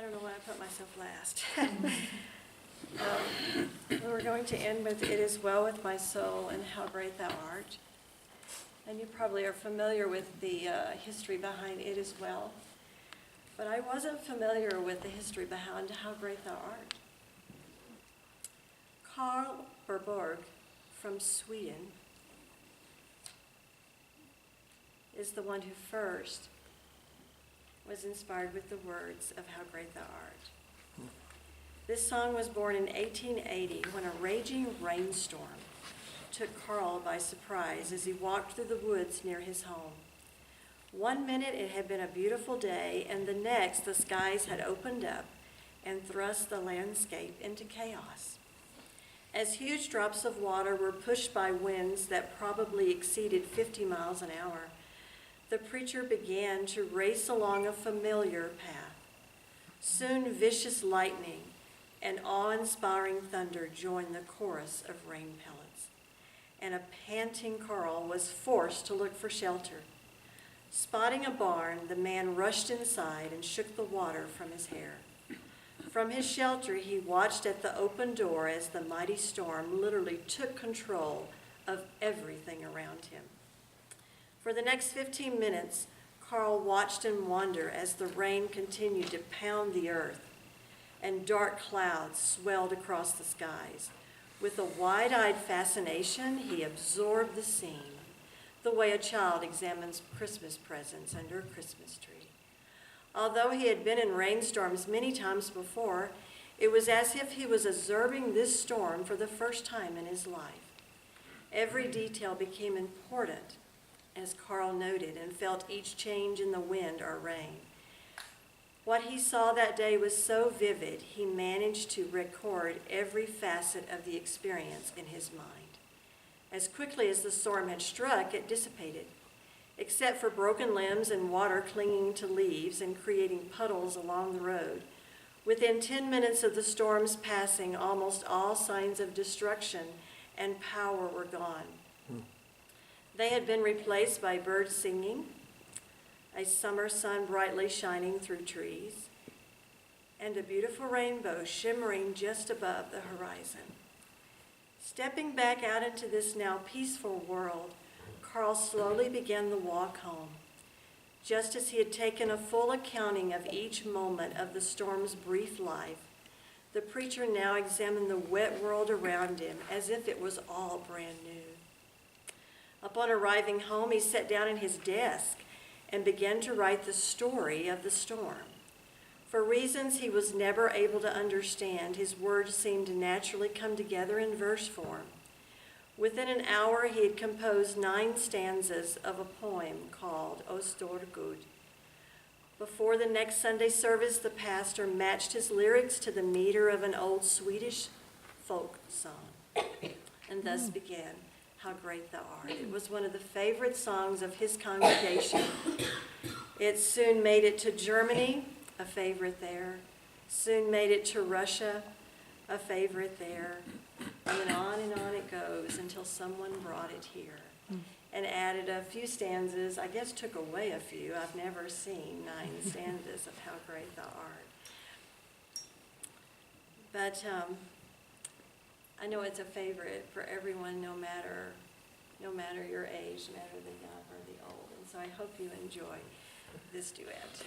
I don't know why I put myself last. We're going to end with "It Is Well With My Soul" and "How Great Thou Art." And you probably are familiar with the history behind "It Is Well," but I wasn't familiar with the history behind "How Great Thou Art." Karl Berborg from Sweden is the one who first was inspired with the words of "How Great Thou Art." This song was born in 1880 when a raging rainstorm took Karl by surprise as he walked through the woods near his home. One minute it had been a beautiful day, and the next the skies had opened up and thrust the landscape into chaos. As huge drops of water were pushed by winds that probably exceeded 50 miles an hour, the preacher began to race along a familiar path. Soon vicious lightning and awe-inspiring thunder joined the chorus of rain pellets, and a panting Karl was forced to look for shelter. Spotting a barn, the man rushed inside and shook the water from his hair. From his shelter, he watched at the open door as the mighty storm literally took control of everything around him. For the next 15 minutes, Karl watched in wonder as the rain continued to pound the earth and dark clouds swelled across the skies. With a wide-eyed fascination, he absorbed the scene, the way a child examines Christmas presents under a Christmas tree. Although he had been in rainstorms many times before, it was as if he was observing this storm for the first time in his life. Every detail became important as Karl noted and felt each change in the wind or rain. What he saw that day was so vivid, he managed to record every facet of the experience in his mind. As quickly as the storm had struck, it dissipated. Except for broken limbs and water clinging to leaves and creating puddles along the road, within 10 minutes of the storm's passing, almost all signs of destruction and power were gone. They had been replaced by birds singing, a summer sun brightly shining through trees, and a beautiful rainbow shimmering just above the horizon. Stepping back out into this now peaceful world, Karl slowly began the walk home. Just as he had taken a full accounting of each moment of the storm's brief life, the preacher now examined the wet world around him as if it was all brand new. Upon arriving home, he sat down at his desk and began to write the story of the storm. For reasons he was never able to understand, his words seemed to naturally come together in verse form. Within an hour, he had composed 9 stanzas of a poem called O Stor Gud. Before the next Sunday service, the pastor matched his lyrics to the meter of an old Swedish folk song, and thus began How Great Thou Art. It was one of the favorite songs of his congregation. It soon made it to Germany, a favorite there. Soon made it to Russia, a favorite there. And on it goes until someone brought it here and added a few stanzas. I guess took away a few. I've never seen 9 stanzas of How Great Thou Art. But I know it's a favorite for everyone, no matter your age, no matter the young or the old. And so I hope you enjoy this duet.